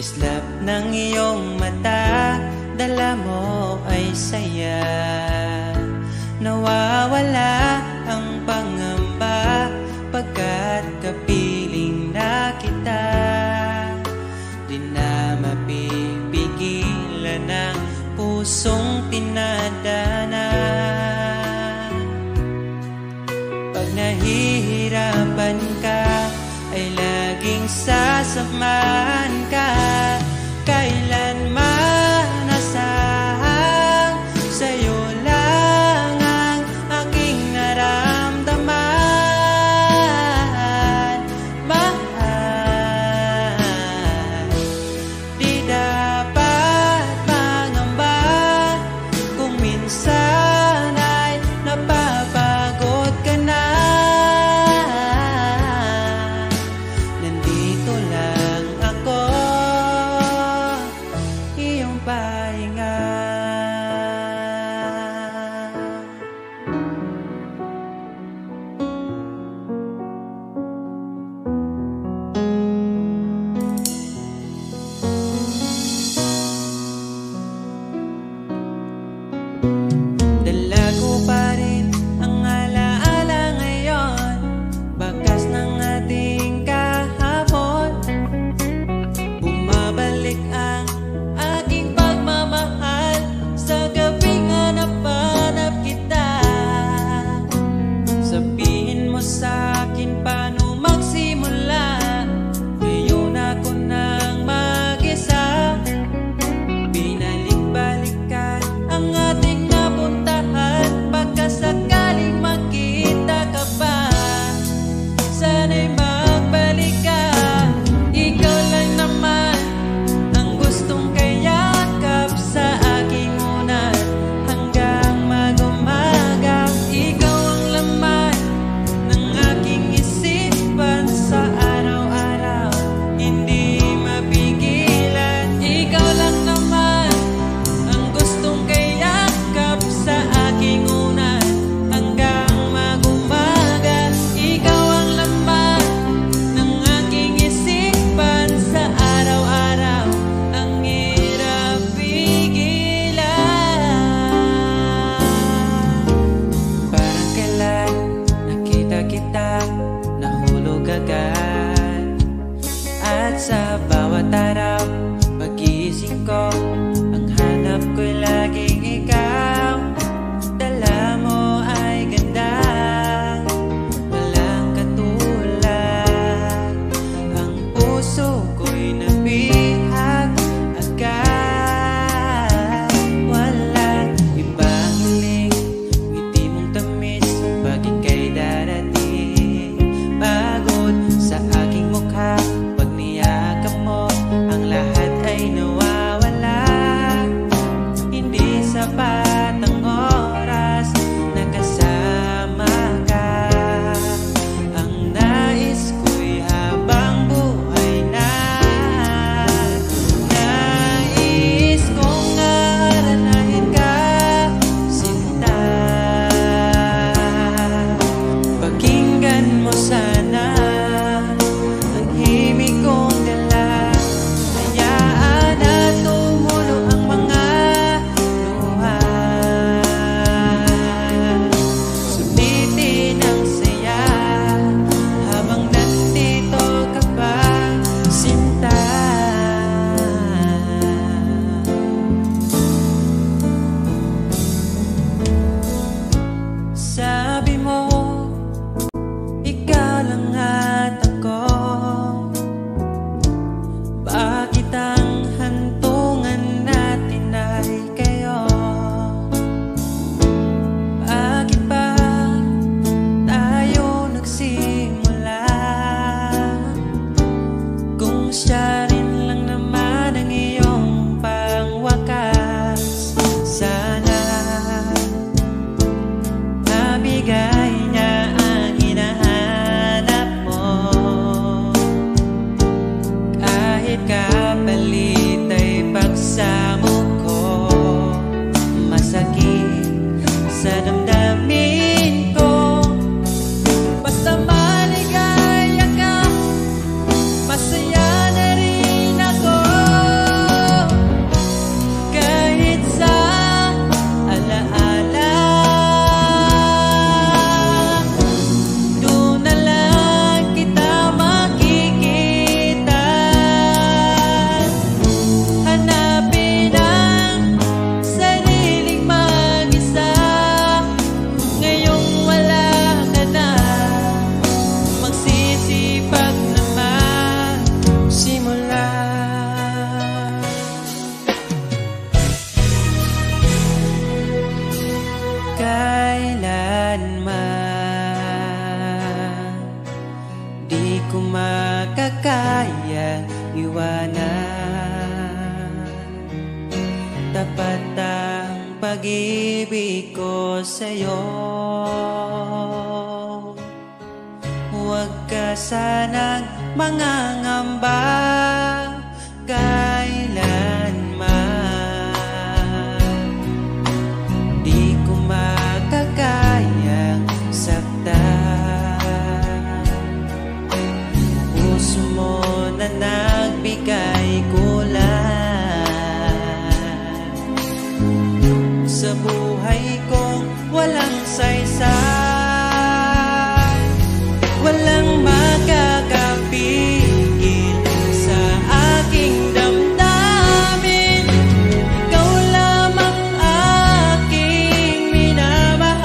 Islap ng iyong mata, dala mo ay saya. Nawawala ang pangamba pagkat kapiling na kita. Di na mapipigilan ang pusong tinadana. Pag nahihirapan ka, ay laging sasamahan ka. Kailanman asahang sa'yo lang ang aking naramdaman. Mahal, di dapat mangamba kung minsan ay napapagod ka na. Nandito lang ako, iyong pahinga. Dala ko pa rin ang alaala ngayon, bakas ng ating kahapon. Bumabalik ang aking pagmamahal tapat ang pag-ibig ko sa'yo. Huwag ka sanang mangangamba kailanman. Di ko makakayang saktan. Puso mo na nagbigay kulang sa buhay kong walang saysay. Walang makakapigil sa aking damdamin. Ikaw lamang aking minamahal.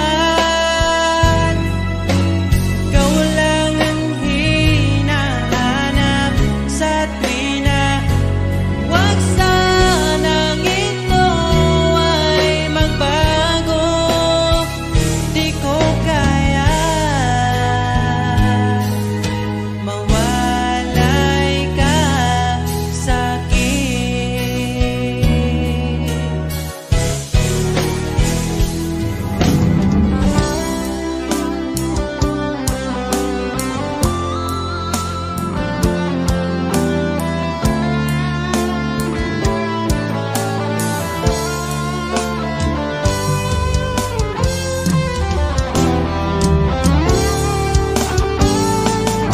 Ikaw lang ang hinahanap sa tuwina. Huwag sanang ito ay magbago. Di ko kaya mawalay ka sa'kin.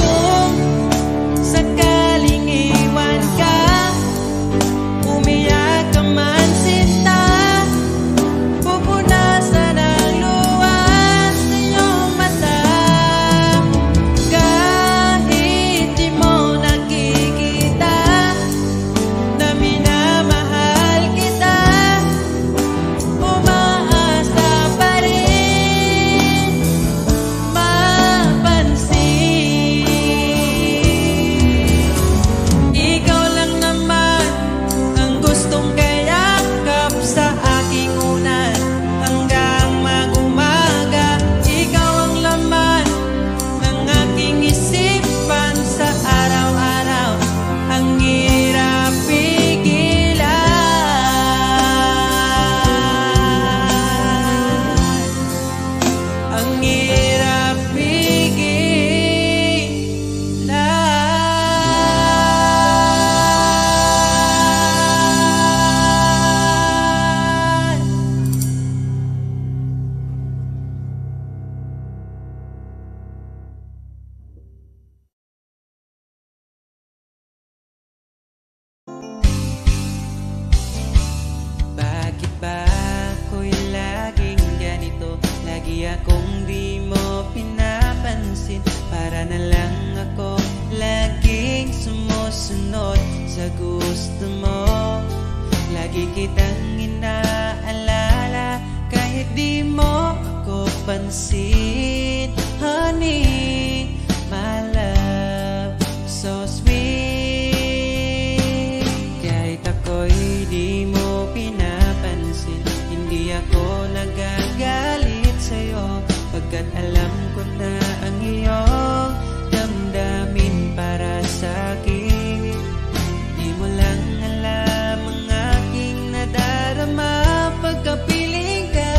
Kung sakaling iwan ka, umiyak ka man sinta, pupunasan ang luha sa iyong mata. Kahit di mo nakikita na minamahal kita, umaasa pa rin mapansin. Ikaw lang naman ang gustong kayakap sa aking unan hanggang mag-umaga. Ikaw ang laman ng aking isipan sa araw-araw. Ang hirap pigilan. Ang hirap pigilan. Bakit ba ako'y laging ganito? Lagi akong di mo pinapansin. Para na lang ako laging sumusunod sa gusto mo. Lagi kitang inaalala kahit di mo ako pansin. Honey, my love, so sweet. Kahit ako'y di mo pinapansin, hindi ako nagagalit sa'yo, pagkat alam ko na ang iyong damdamin para sa'kin. Di mo lang alam ang aking nadarama pagkapiling ka.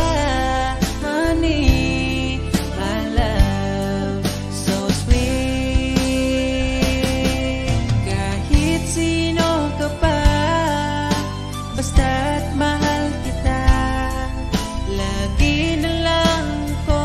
Honey, my love, so sweet. Kahit sino ka pa, basta't mahal kita. Lagi na lang ko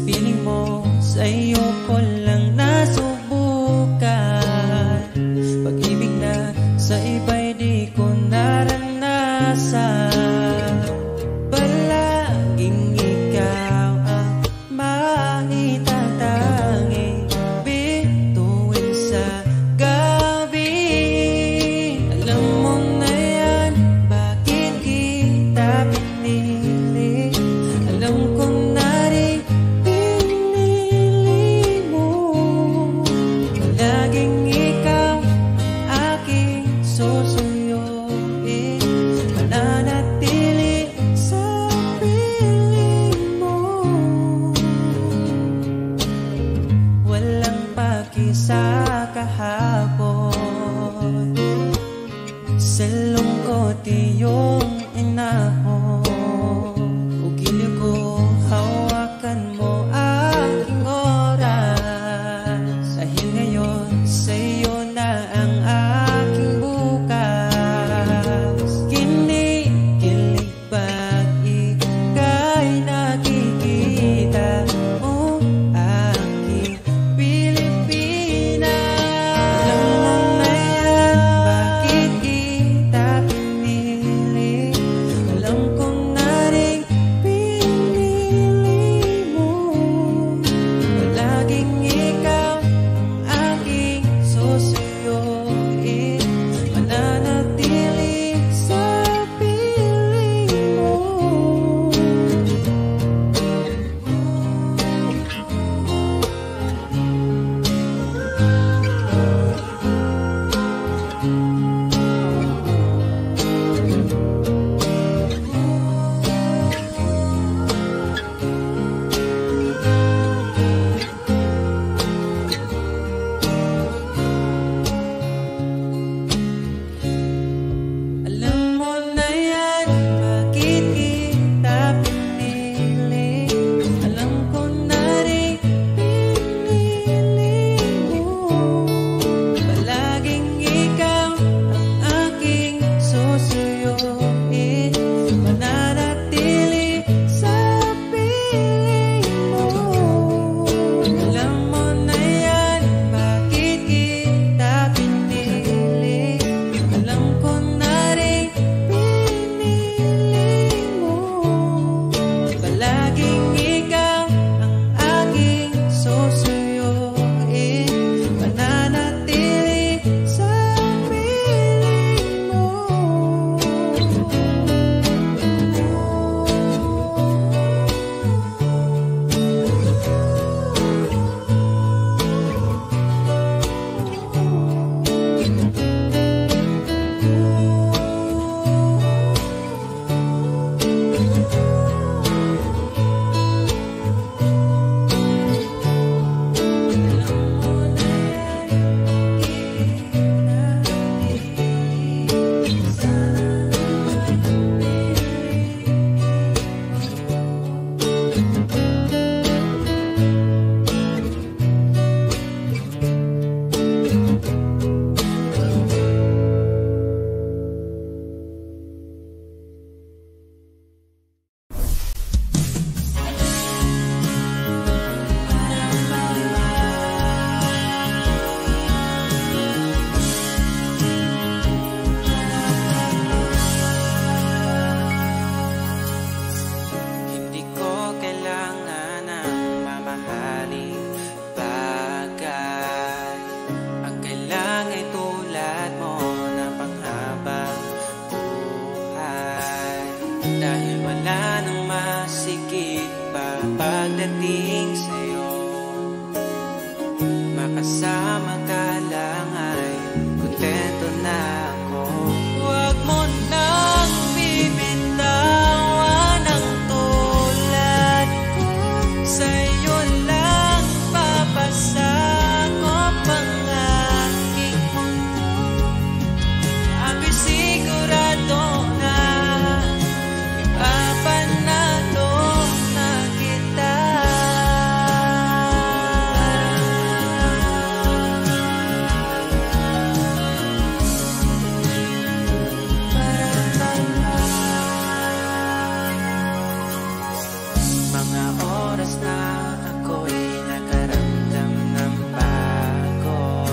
piling mo, sa'yo ko lang nasubukan. Pag-ibig na sa iba'y di ko naranasan. Palaging ikaw ang maitatanging bituin sa gabi. Alam mo na yan, bakit kita pinili? Alam ko na rin pinili mo. Palaging ikaw aking susuyuin, mananatili sa piling mo. Walang paki sa kahapon, sa lungkot iyong inahon. Ugilyo ko, hawakan mo aking oras. Dahil ngayon sa'yo na ang aking bukas. Kinikilig pag ika'y nakikita mo, aking Pilipinas. Alam mo na yan, bakit kita pinili? Alam ko na rin pinili mo. Palaging ikaw ang aking susuyuin, mananatili sa piling mo. Alam mo na yan, bakit kita pinili? Alam ko na rin pinili mo. Palaging ikaw ang aking susuyuin, mananatili sa piling mo. Alam mo na yan, bakit kita pinili? Alam ko na rin pinili mo. Palaging ikaw ang aking susuyuin, mananatili sa piling mo. Hindi ko kailangan ng mamahaling bagay. Ang kailangan ay tulad mo na panghabang buhay. Dahil wala nang masigit pa pagdating sa'yo. Makasama ka lang ay kontento na ako. Huwag mo nang bibitawan ang tulad ko. Sa'yo lang papasakop ang aking mundo. Ako'y sigurado na ipapanalo na kita. Mga oras na ako'y nakaramdam ng bago.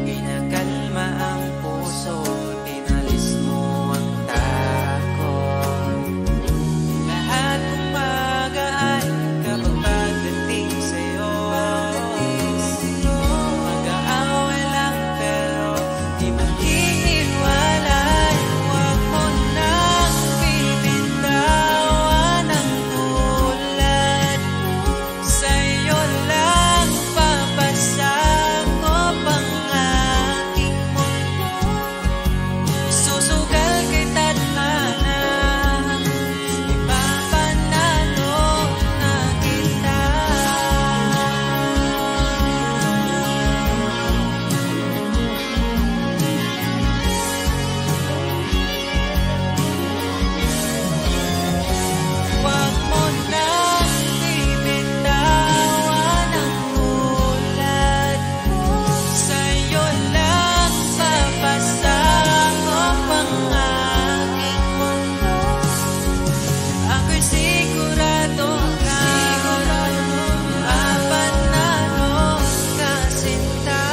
Pinakalma ang puso, pinalis mo ang takot. Lahat gumagaan kapag pagdating sa'yo. Mag-aaway lang pero di maghihiwalay. Huwag mo nang bibitawan ang tulad ko. Sa'yo lang papasakop ang aking mundo. Susugal kay tadhana, ipapanalo na kita. Huwag mo nang bibitawan ang tulad ko. Sa'yo lang papasakop ang aking mundo. Ako'y sigurado ka, mapanalo ka sinta.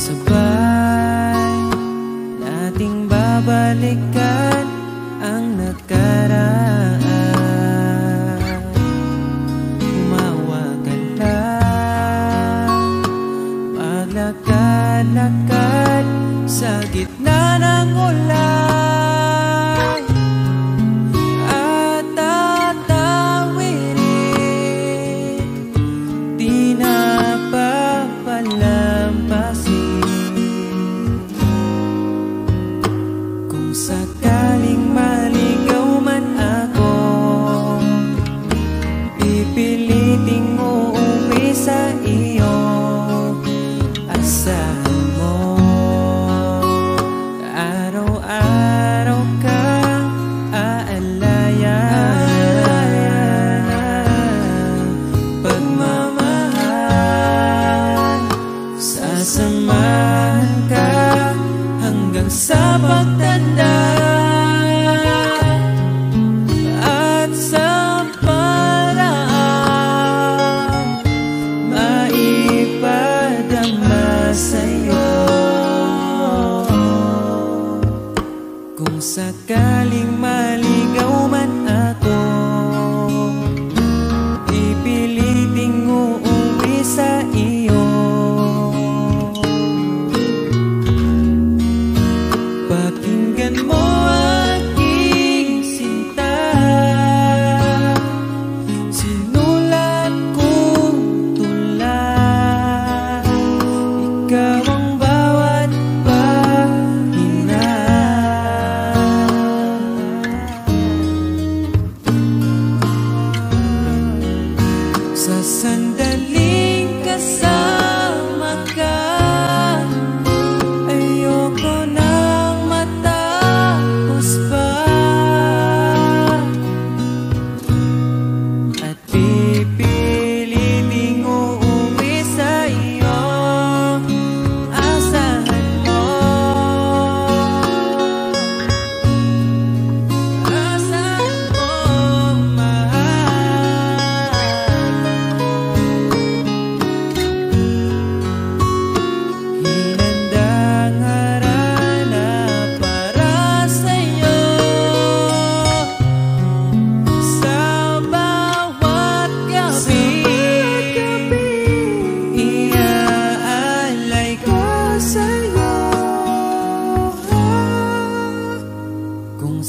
Sabay nating babalikan ang nakaraan. Umawa ka lang, maglakad-lakad sa gitna ng ulan. At tatawirin, di na papalampasin. Kung sakaling maligaw man ako, pipiliting uuwi sa iyo. Asahan mo, araw-araw kang aalayan. Pagmamahal, sasamahan ka hanggang sa pagtanda. At sa paraan maipadama sa'yo. Kung sakaling maligaw man ako, ipiliting uuwi sa iyo. Pakinggan mo aking sinta, sinulat kong tula. Ikaw ang bawat pahina.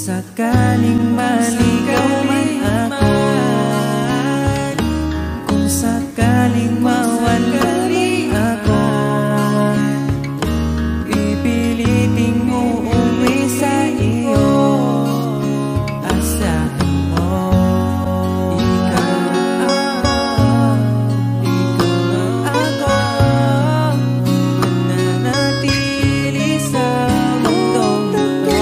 sakaling maligaw man ako, kung sakaling mawalay ako, pipiliting uuwi sa iyo. Asahan mo, ikaw ako, mananatili sa mundong ito.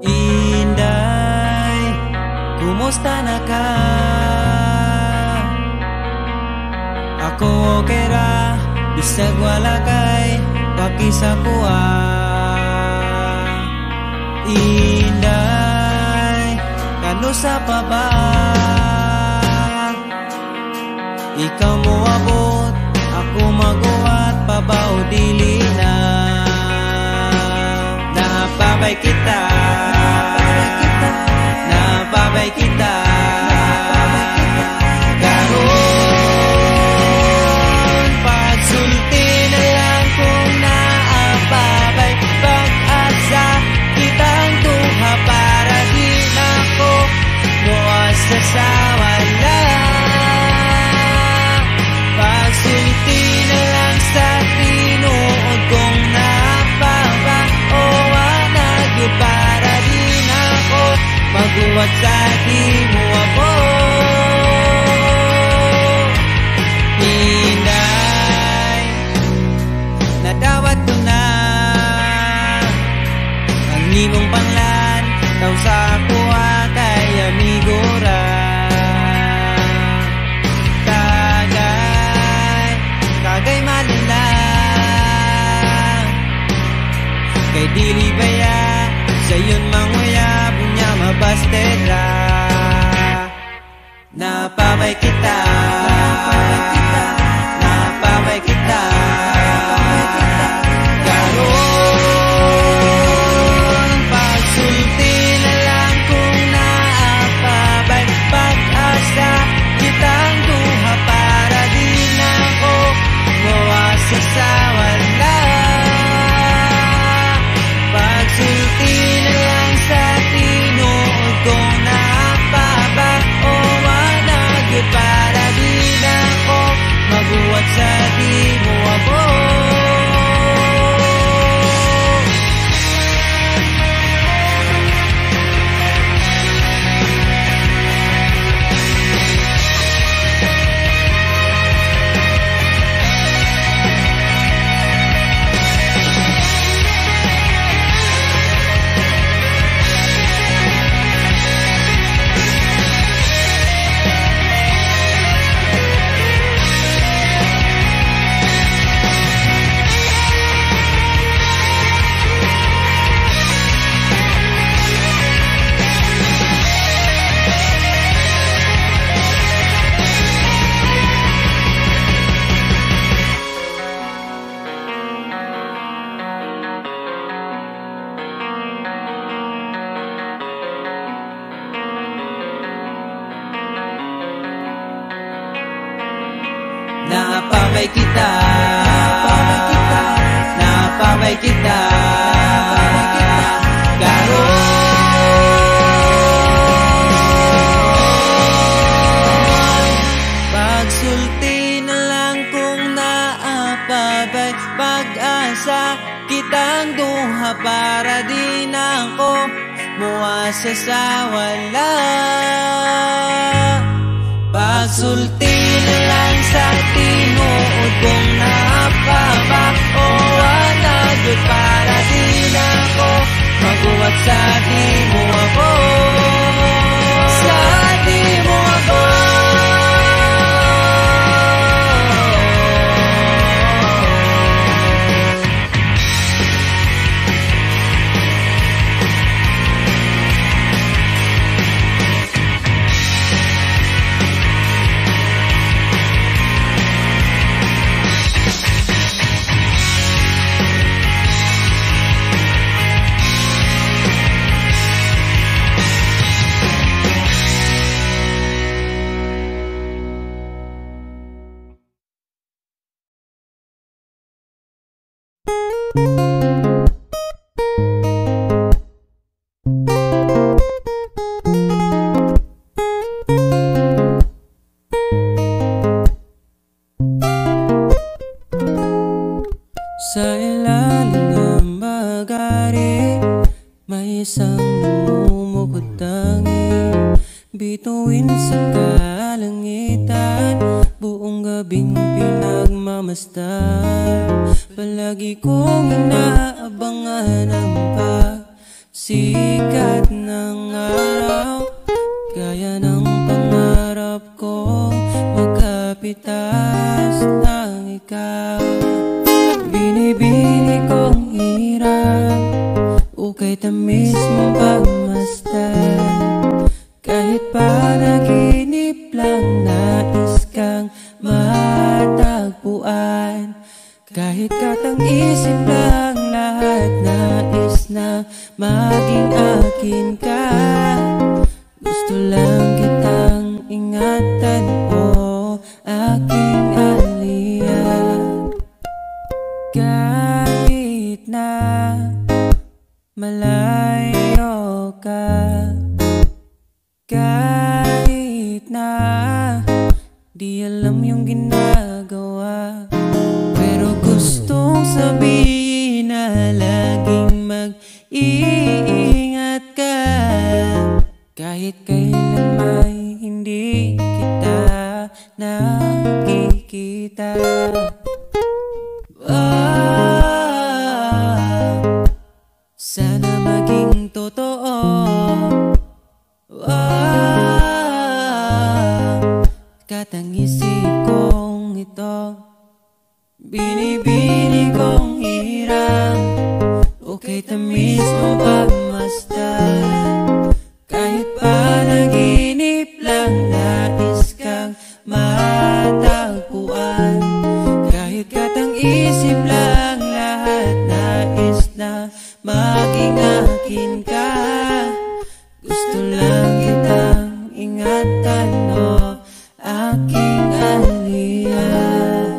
Inday, kumusta na ka? Ako okay ra, bisag wala kay pakisakuha. Inday, kanusa pa ba? Ikaw mo abot, ako maguwat pa ba o dili na? Napabay kita, napabay kita, karon pagsulti na lang kung naapabay, pag-asa kitang duha para di nako muasa sa wala. Pagsulti na lang sa tinuod kung napaba o wanag para di nako maguwat sa di mo ako. Inday, nadawat ko na ang imong panglan, tao sa kuha kay amigo ra. Kagay malulang kay dili baya sayon manguya bunya mabasted ra. Napabay kita, napabay kita, karon pagsulti na lang kung naapabay, pag-asa kitang duha para di nako mawasa sa wala. Pagsulti na lang sa tinuod kung napaba o wanag para di nako maguwat sa di mo abot. Napabay kita, napabay kita, karon pagsulti na lang kung naapabay, pag-asa kitang duha para di nako muasa sa wala. Pagsulti na lang sa tinuod kung napaba o wanag para di nako lang ang bagari, may isang namumukod tangi, bituin sa kalangitan, buong gabing pinagmamasdan. Palagi kong inaabangan ang pagsikat ng araw, gaya ng pangarap kong magkapitas ng ikaw. Binibini kong hirap, ukay tamis mong pagmasdan, kahit panaginip lang nais kang matagpuan. Kahit katang-isip lang lahat nais na maging akin ka. Gusto lang kitang ingatan, o aking aliyah. Kahit na malayo ka, kahit na di alam yung ginagawa, pero gustong sabihin na laging mag-iingat ka. Kahit kailan may hindi kita nakikita. Sana maging totoo. Katang-isip kong ito, binibini kong hirap, okay tamis mong pagmasdan, kahit panaginip lang nais kang matagpuan. Kahit katang-isip lang lahat nais na maging akin ka. Gusto lang kitang ingatan, o aking aliyah.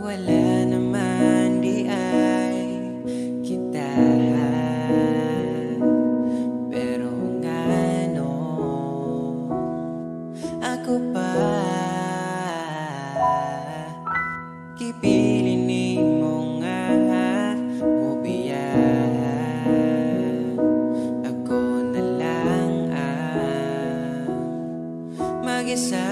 Wala naman di ay kita, pero ngano ako pa kipilin ni mo nga mo biyan. Ako na lang ang mag-isa.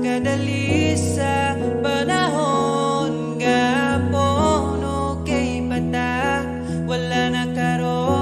Kadali sa panahon gapon, okay bata wala na karon.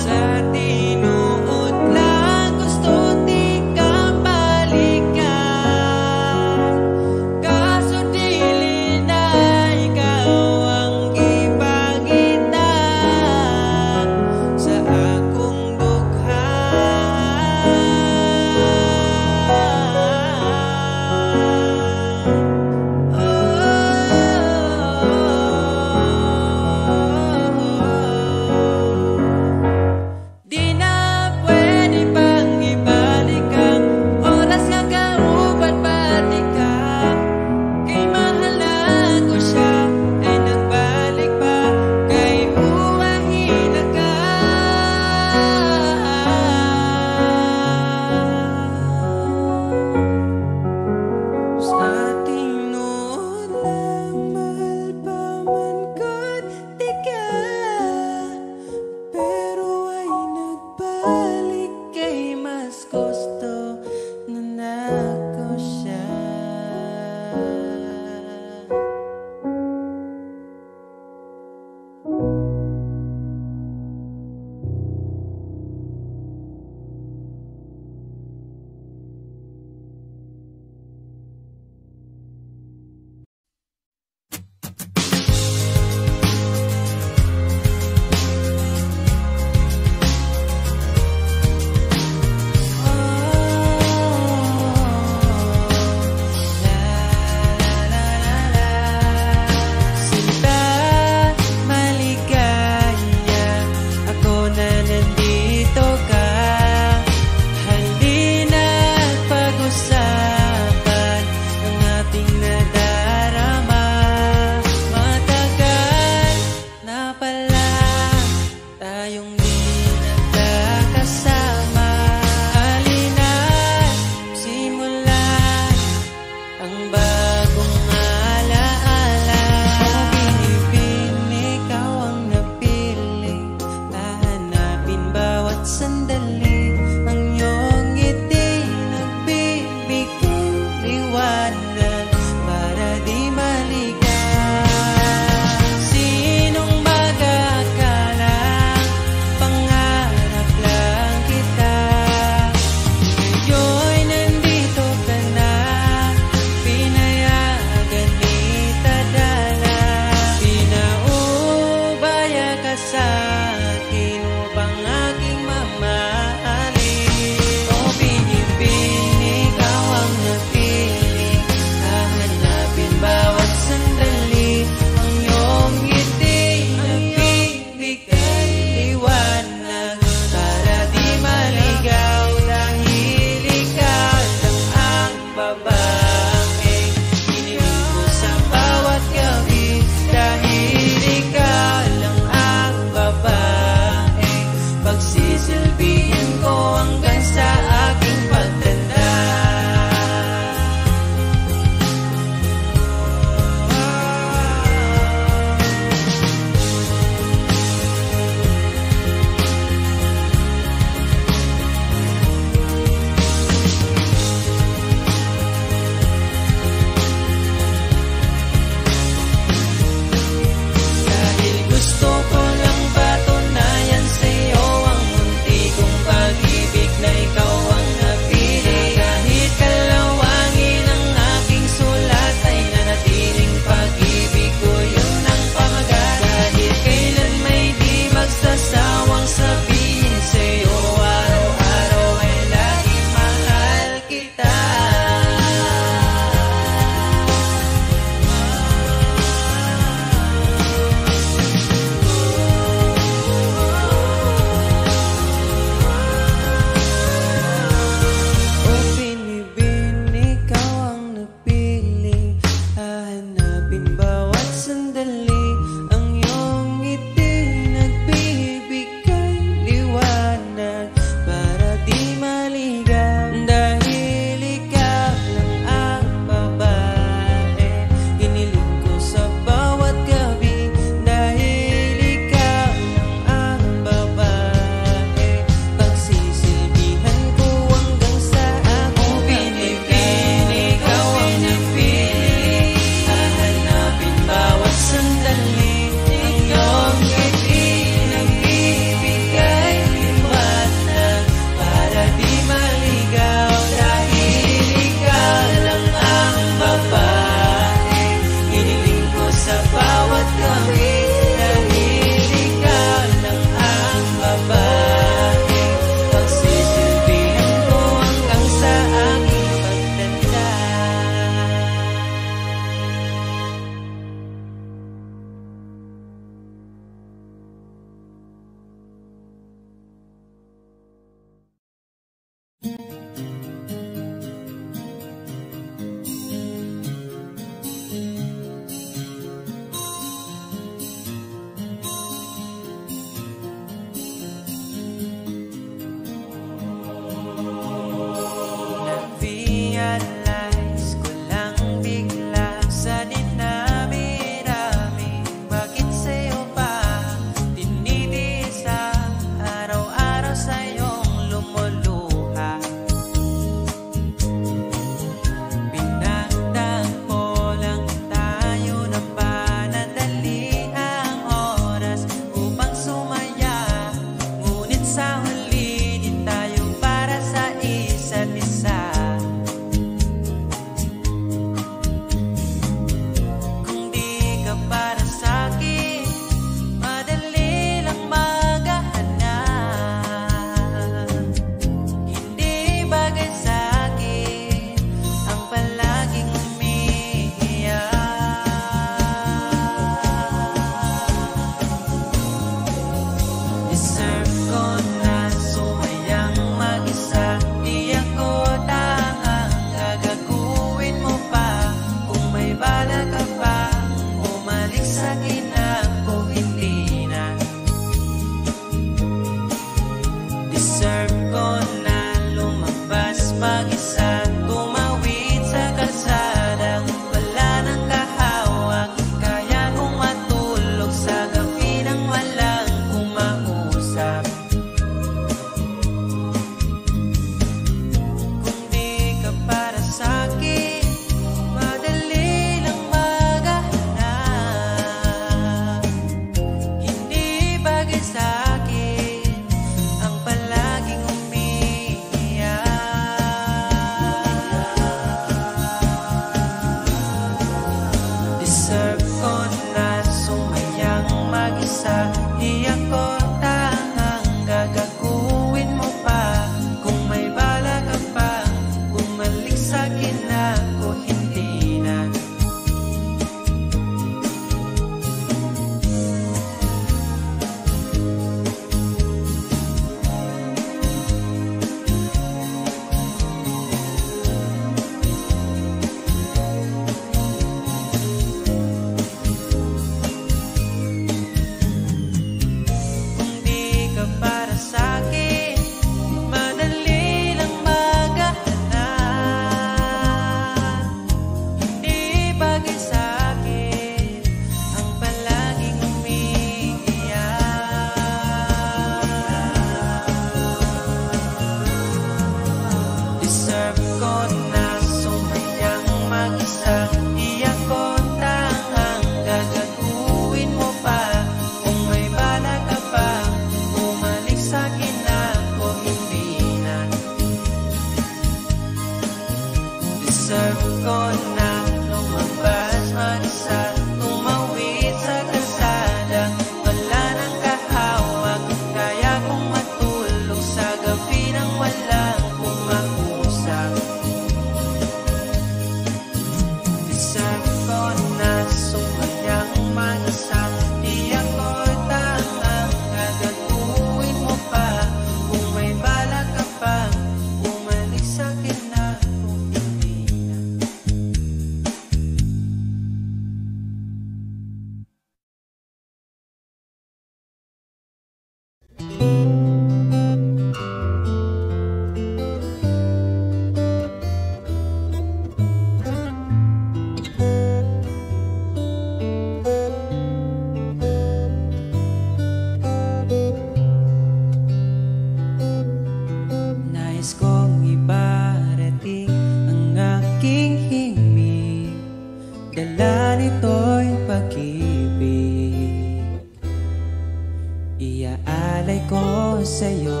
alay ko sa'yo.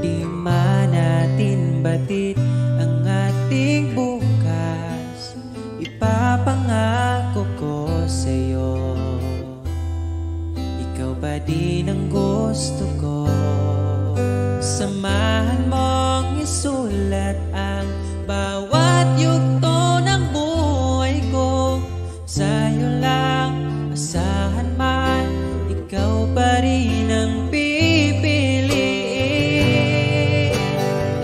Di man natin batid ang ating bukas, ipapangako ko sa'yo. Ikaw pa din ang gusto ko. Samahan mong isulat ang bawat yugto ng buhay ko. Sa'yo lang asahan man, ikaw pa rin ang pipiliin.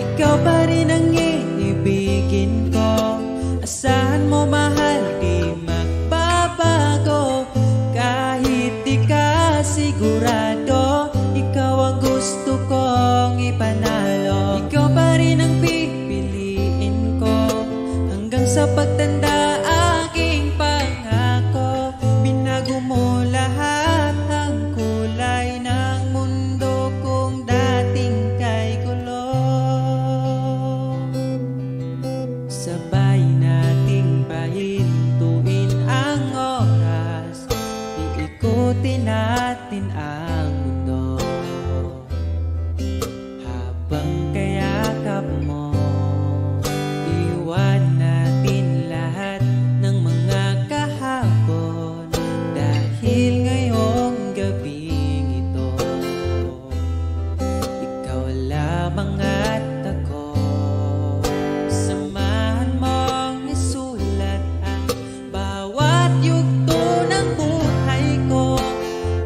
Ikaw pa rin ang iibigin ko. Asahan mo mahal, di magbabago. Kahit di ka sigurado, ikaw ang gusto kong ipanalo. Ikaw pa rin ang pipiliin ko hanggang sa pagtanda. Aking pangako, binago mo lahat ang kulay ng mundo kung dating kay gulo. Sabay nating pahintuin ang oras, iikutin natin ang mundo. Habang kayakap mo, iwan natin lahat ng mga kahapon. Dahil ngayong gabing ito, ikaw lamang at ako. Samahan mong isulat ang bawat yugto ng buhay ko.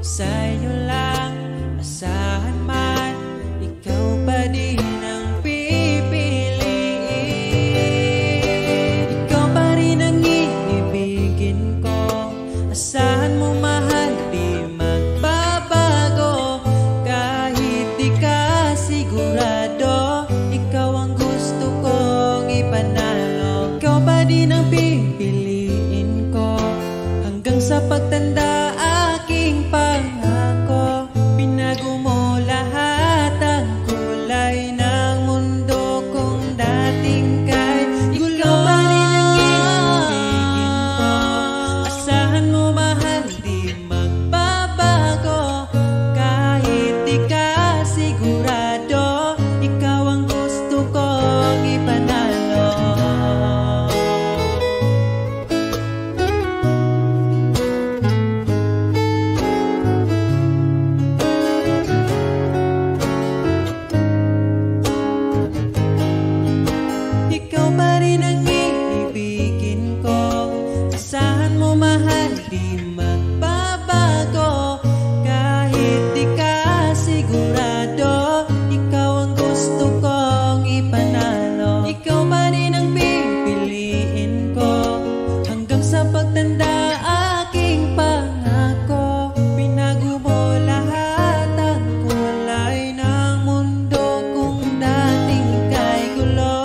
Sa'yo lang asahan man, ikaw pa din ang pipiliin. Ikaw pa rin ang iibigin ko. Asahan mo mahal, di magbabago. Kahit di ka sigurado, ikaw ang gusto kong ipanalo. Ikaw pa din ang pipiliin ko hanggang sa pagtanda. Aking pangako, binago mo lahat ang kulay ng mundo kung dating kay gulo. Ikaw pa rin ang iibigin ko. Asahan mo mahal, di magbabago. Kahit di ka sigurado, ikaw ang gusto kong ipanalo. Ikaw pa rin ang iibigin ko. Asahan mo mahal, di magbabago. Kahit di ka sigurado, ikaw ang gusto kong ipanalo. Ikaw pa rin ang pipiliin ko hanggang sa pagtanda. Aking pangako, binago mo lahat ang kulay ng mundo kung dating kay gulo.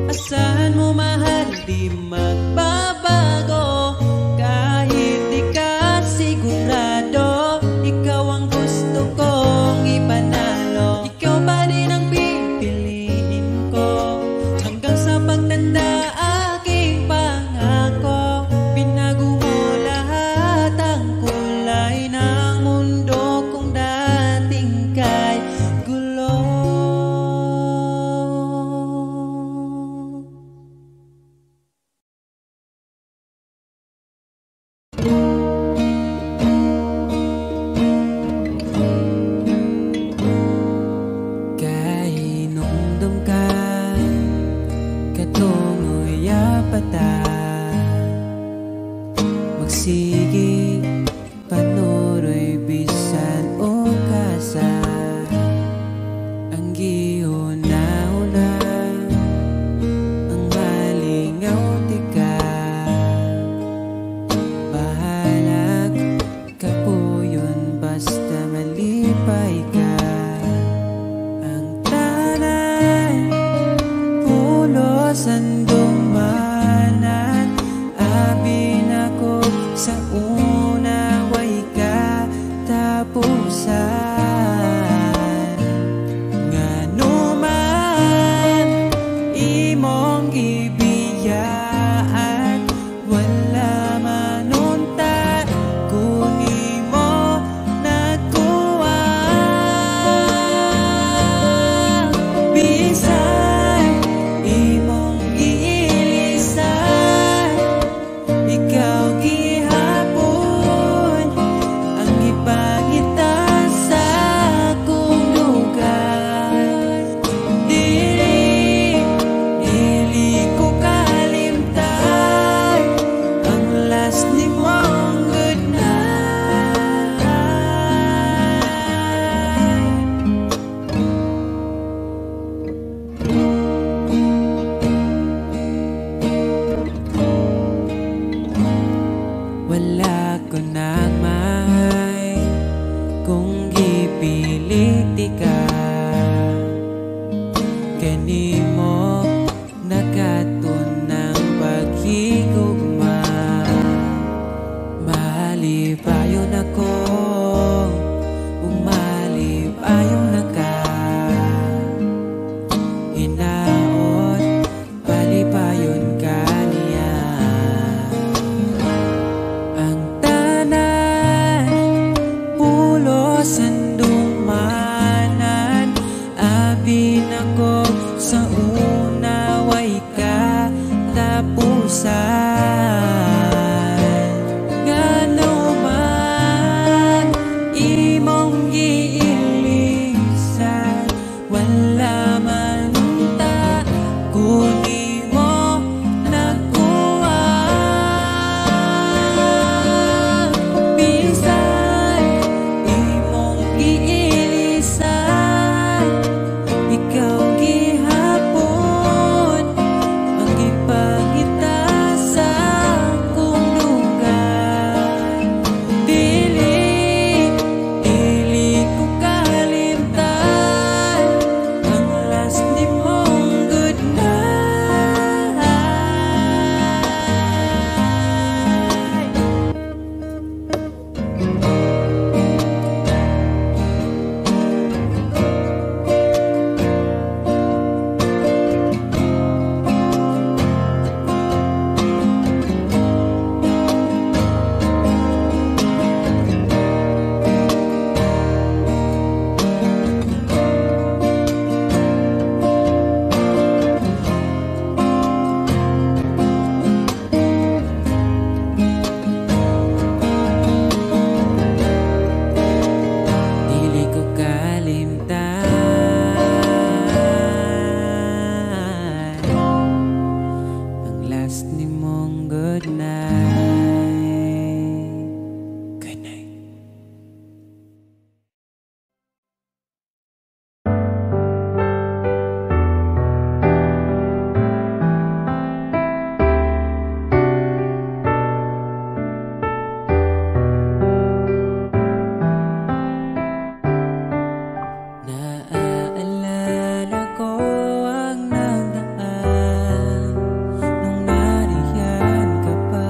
Asahan mo mahal, di magbabago. wala ko nang may kung gipilit ka. Kanimo nakatunang paghigugma, malipayon ako, umalipayon na ka. Hinaot, palipayon ka niya. Ang tanan, pulos sandumanan, abin ako sa una, way ka tapusan. Ngano man imong giilisan, wala man ta kunin mo nakuha. Bisan imong giilisan, ikaw gihapon ang ipangita sa akong lugar. Dili ko kalimtan ang last nimong good night. Dili ko kalimtan ang last nimong good night. Good night. Naaalala ko ang nagdaan nung nariyan ka pa.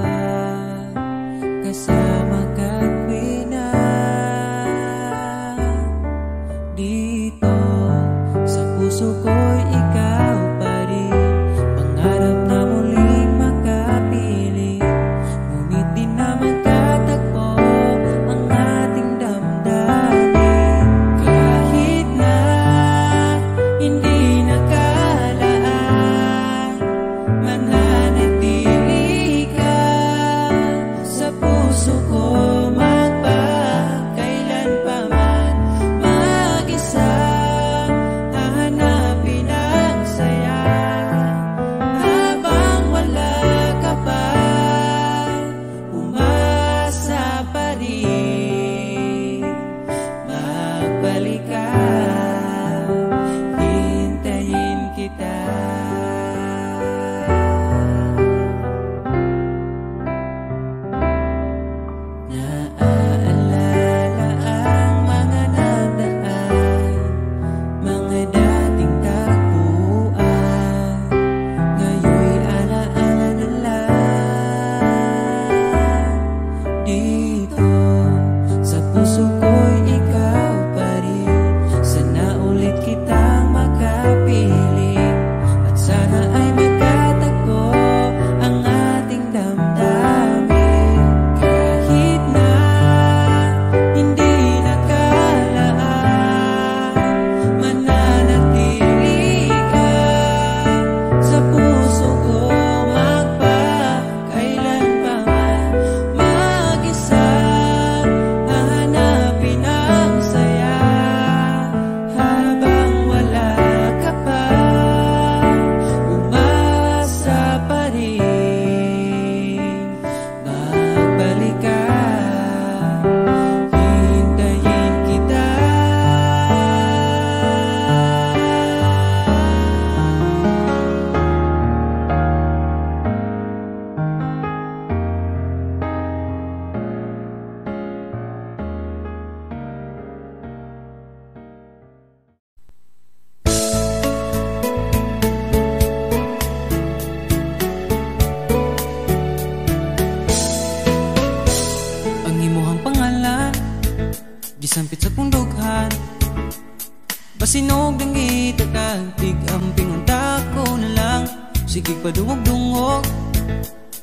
Masinog ng itakag, tig-amping unta ko na lang. Sige pa dungog-dungog,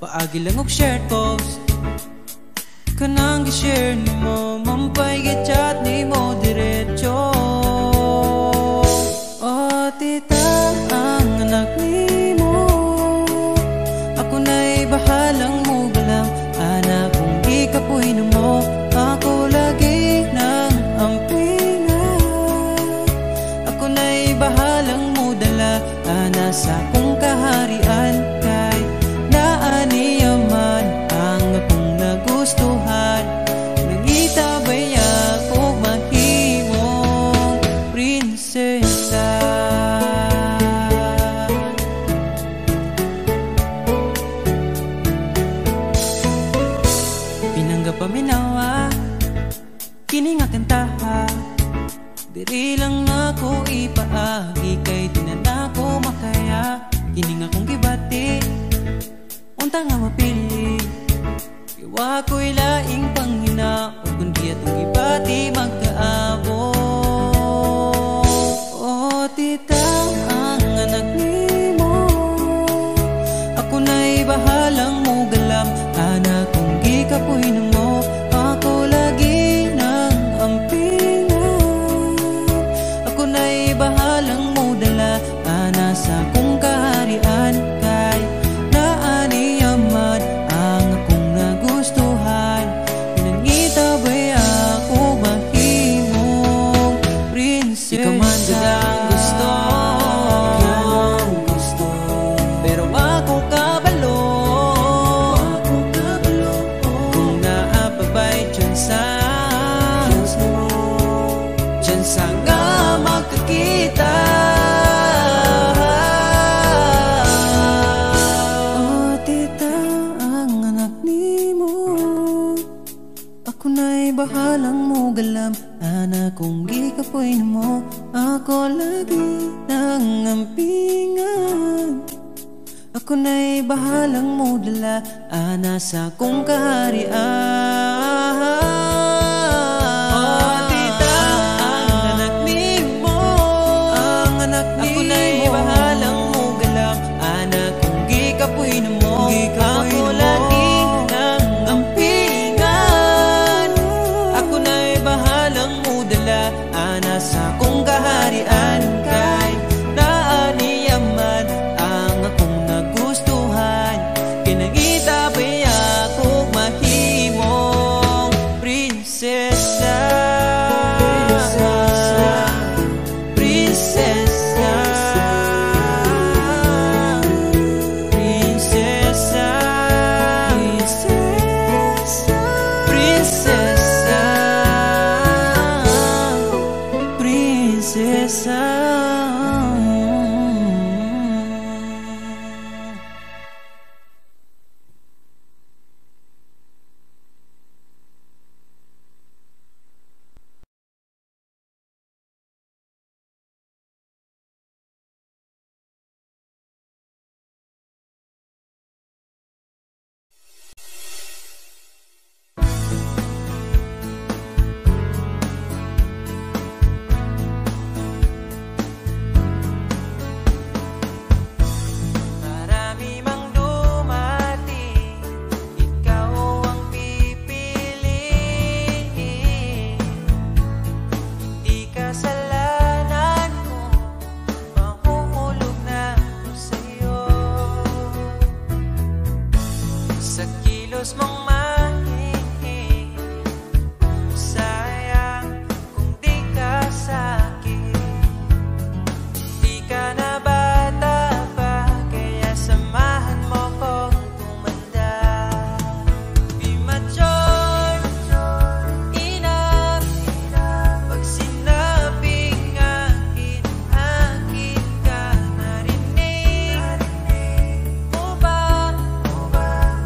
paagi lang og share post. Kanang gi-share ni mo, mampay gi-chat ni mo diretso. Oh tita, ang anak ni mo, ako na'y bahalang mo galang. Anak kung di ka puhin mo, ako lagi ng ampingan. Ako na'y bahalang mo dala, nasa kong kaharian. Kay naaniyaman ang akong nagustuhan. Nangitabay ako mahimong prinsesa. Pinangga paminawa, kini nga kantaha. Diri lang ako ipaagi, kay di na ako makaya. Kini nga kong gibati, unta nga mapili. Iwa ko'y laing panghina, o kundi atong gibati magkaabo. Oh tita, ang anak ni mo, ako na'y bahalang mo galam. Anak kung gikapuhin mo, ako lagi ng ampingan. Ako na'y bahalang mo dala, nasa kong kaharian. Kay naaniyaman ang akong nagustuhan. Pinangitabay ako mahimong prinsesa. Ikaw man ang gusto, pero ako kabalo. Kung naapabay tsansa nga magkakita. Oh tita, ang anak ni mo, ako na'y bahalang mo galam. Anak kung gikapoy mo, ako lagi ng ampingan. Ako na'y bahalang mo dala, nasa kong kaharian. Ako na'y bahalang mo galang. Anak kung gikapuhin mo, ako lagi ng ampingan. Ako na'y bahalang mo dala, nasa kong kaharian. Kay naaniyaman ang akong nagustuhan. Kinangitabay ako mahimong prinsesa.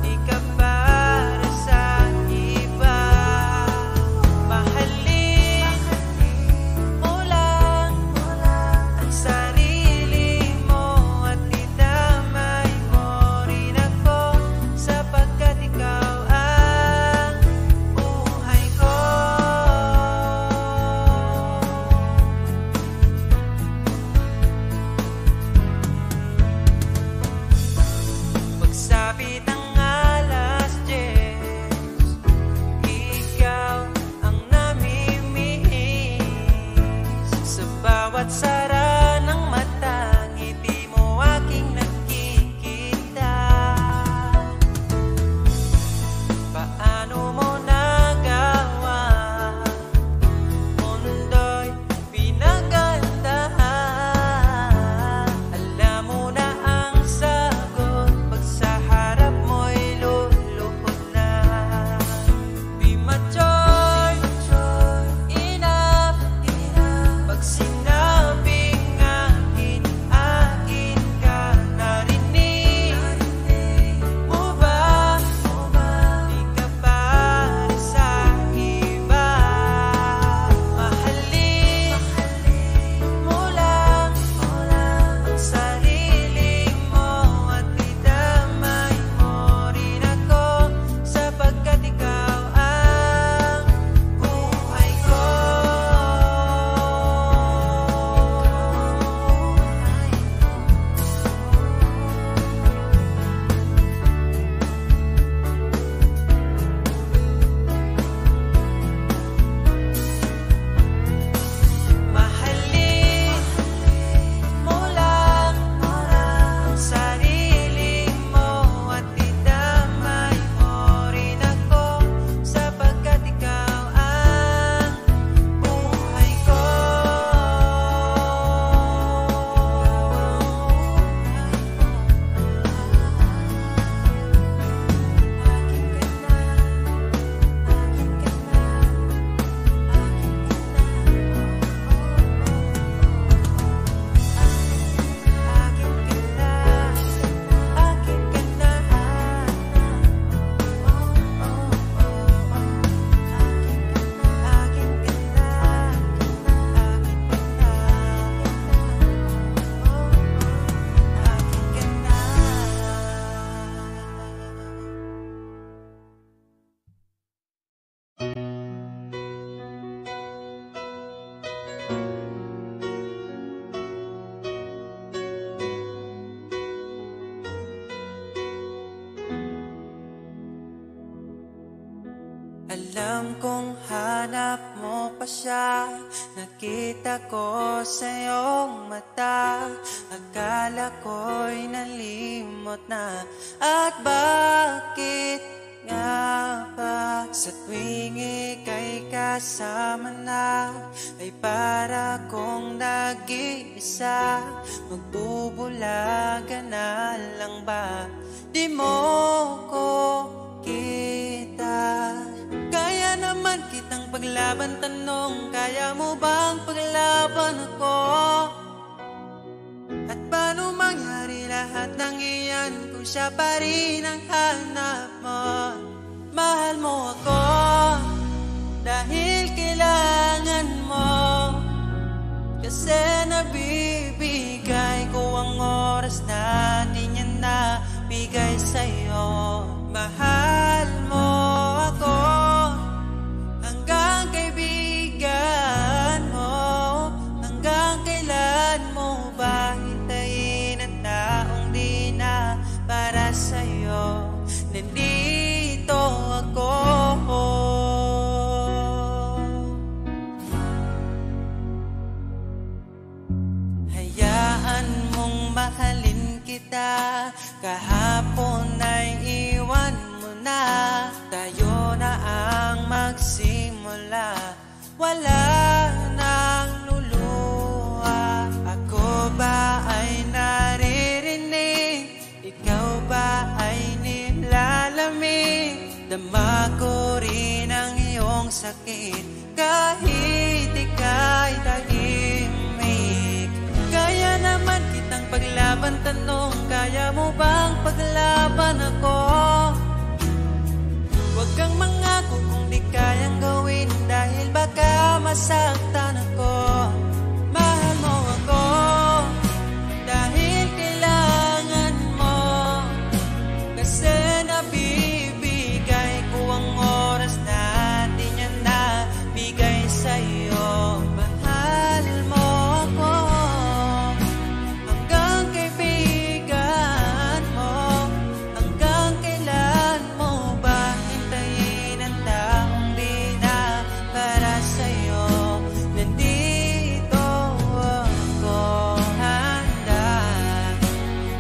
Di ka ba Alam kong hanap mo pa siya, nakita ko sa iyong mata. Akala ko'y nalimot na, at bakit nga ba sa tuwing ika'y kasama na, ay para kong nag-iisa? Magbubulaga na lang ba? Di mo ko kita. Kaya naman kitang paglaban, tanong, kaya mo bang paglaban ako? At paano mangyari lahat ng iyan kung siya pa rin ang hanap mo? Mahal mo ako dahil kailangan mo, kasi nabibigay ko ang oras na di niya nabigay sa'yo. Mahal mo ako hanggang kaibigan mo. Hanggang kailan mo ba hintayin ang taong di na para sa'yo? Nandito ako. Hayaan mong mahalin kita, kahapon ay iwan mo na. Tayo na ang magsimula, wala nang luluha. Ako ba ay naririnig? Ikaw ba ay nilalamig? Dama ko rin ang iyong sakit kahit ika'y tahimik. Kaya naman kitang paglaban, tanong, kaya mo bang paglaban ako? Huwag kang mangako kung di kayang gawin, dahil baka masaktan ako. Mahal mo ako dahil kailangan mo, kasi nabibigay ko ang oras na di niya nabigay sa'yo. Mahal mo ako hanggang kaibigan mo. Hanggang kailan mo ba hintayin ang taong di na para sa'yo? Nandito ako, handa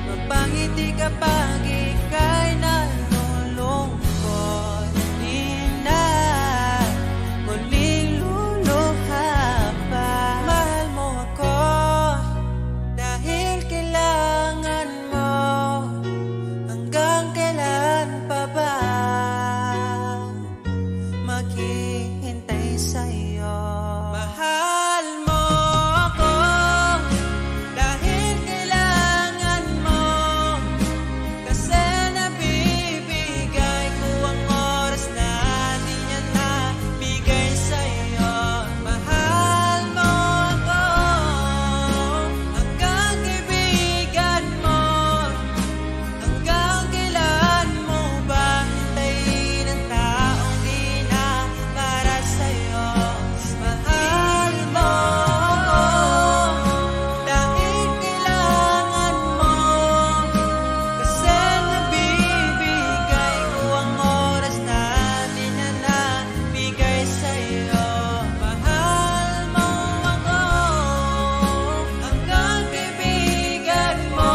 magpangiti kapag ika'y nalulungkot. Di na muling luluha pa. Mahal mo ako dahil kailangan mo. Hanggang kailan pa ba maghihintay sa'yo? Mahal mo ako dahil kailangan mo, kasi nabibigay ko ang oras na di niya nabigay sa'yo. Mahal mo ako hanggang kaibigan mo. Hanggang kailan mo ba hintayin ang taong di na para sa'yo? Mahal mo ako dahil kailangan mo, kasi nabibigay ko ang oras na di na nabigay sa'yo. Mahal mo ako hanggang kaibigan mo.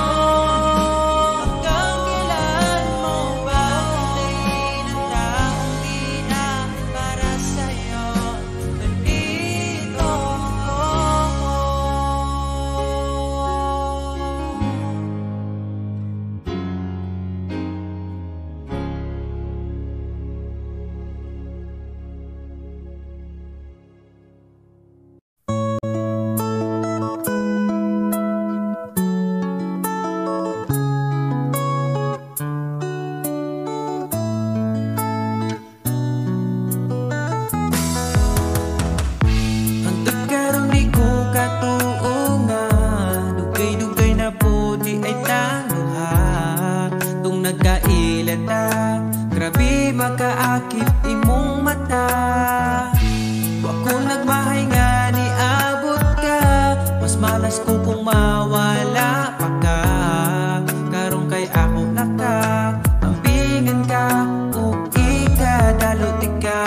Hanggang kailan mo ba hintayin ang taong di na para sa'yo? Nandito ako. Hangtod karon di ko katuunga, dugay-dugay na puti ay tanuha. Tung nagkailata, grabe makaakit imong mata. Wa ko nagmahay nga ni abot ka, mas malas ko kung mawala pa ka. Karong kay ako naka ambingan ka, o ikadalot ka.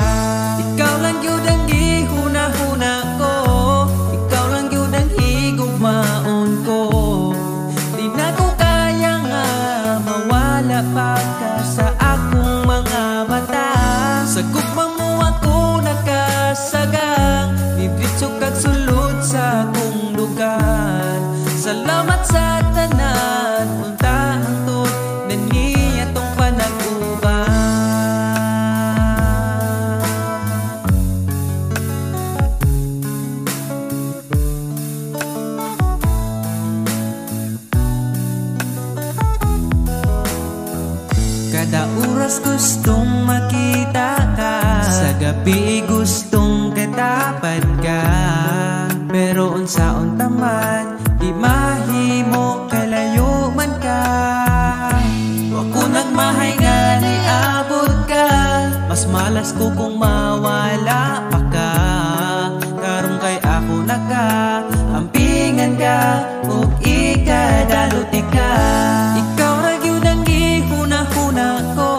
malas ko kung mawala pa ka. Karon kay ako nagkaampingan ka, ug ikadaluti ka. Ikaw ra gyud ang gihuna-huna ko,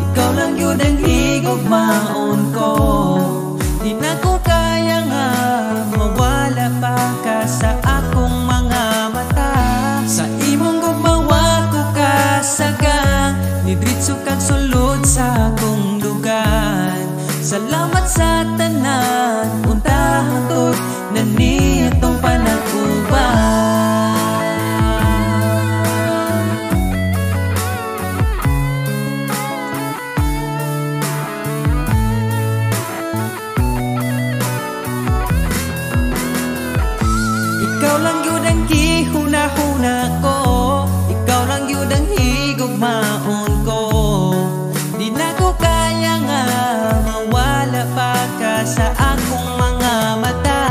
ikaw lang gyud ang higugmaon ko. Di na ko kaya nga mawala pa ka sa akong mga mata. Sa imong gugmawa ko kasagang, nidritso kag sulod sa akong dugan. Salamat sa tanan, unta hangtod na nitong panagkuban. Ikaw lang yun ang gihuna-huna ko, ikaw lang yun ang higugmaon ko. Di na ko kaya nga mawala pa ka sa akong mga mata.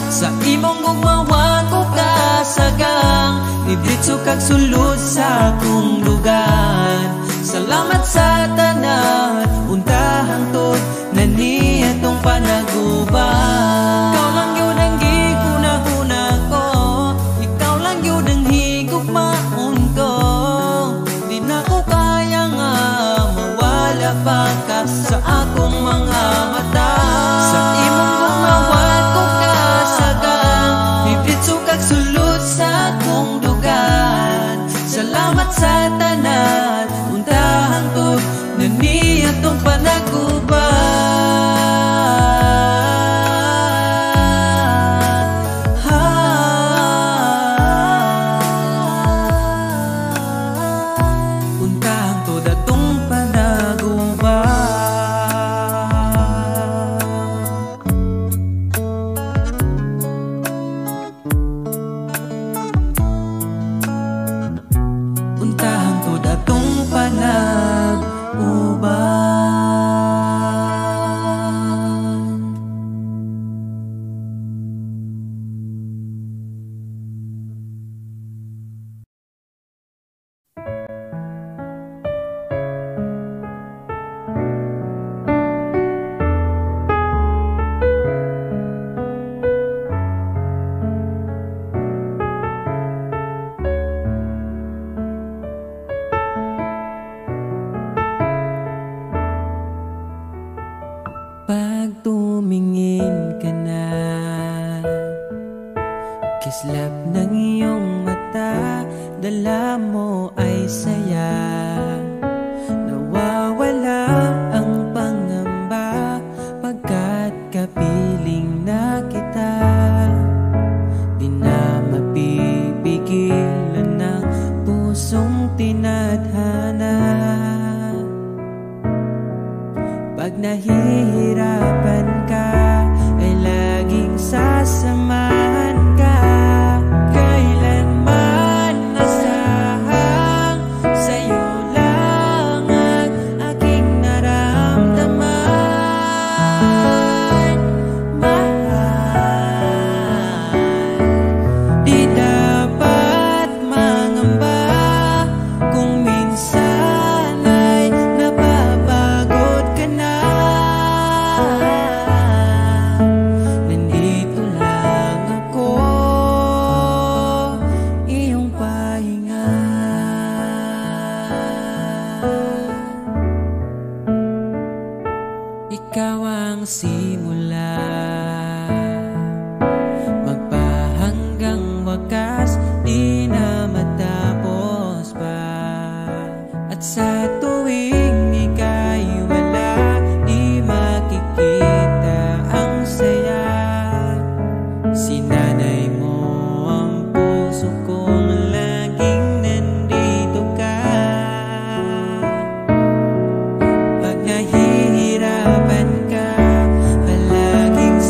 Sa imong gugmawa ko kasagang, nidritso kag sulod sa akong lugar. Salamat sa tanan, unta hangtod na nitong panaguban. Ikaw lang yun ang gihuna-huna ko, ikaw lang yun ang higugmaon ko. Di na ko kaya nga mawala pa ka sa akong mga mata. Sa imong gumawa ko kasagang, nidritso kag sulod sa akong dugan. Salamat sa tanan, unta hangtod na nitong panaguban. Pag tumingin ka na, kislap ng iyong mata, dala mo ay saya. Nawawala ang pangamba pagkat kapiling na kita. Di na mapipigilan ng pusong tinadhana. Pag nahihirapan ka, ay laging sasamahan ka. Kailanman nasahang sa'yo lang ang aking naramdaman. Mahal, di dapat mangamba kung minsan ay napapagod ka na. Nandito lang ako, iyong pahinga. Ikaw ang simula, magpahanggang wakas, di na matapos pa. At sa tuwing ika'y wala, di makikita ang saya. Sinanay mo ang puso kong laging nandito ka. Pag nahihirapan ka, palaging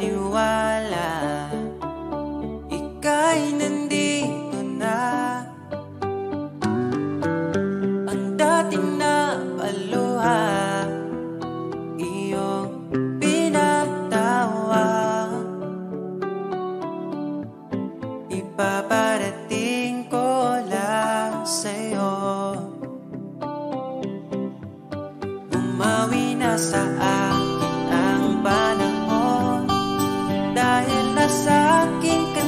maniwala, ika'y nandito na. Ang dating napaluha, iyong pinatawa, ipaparating ko lang sa'yo. Bumawi na sa akin ang panahon, dahil nasa akin ka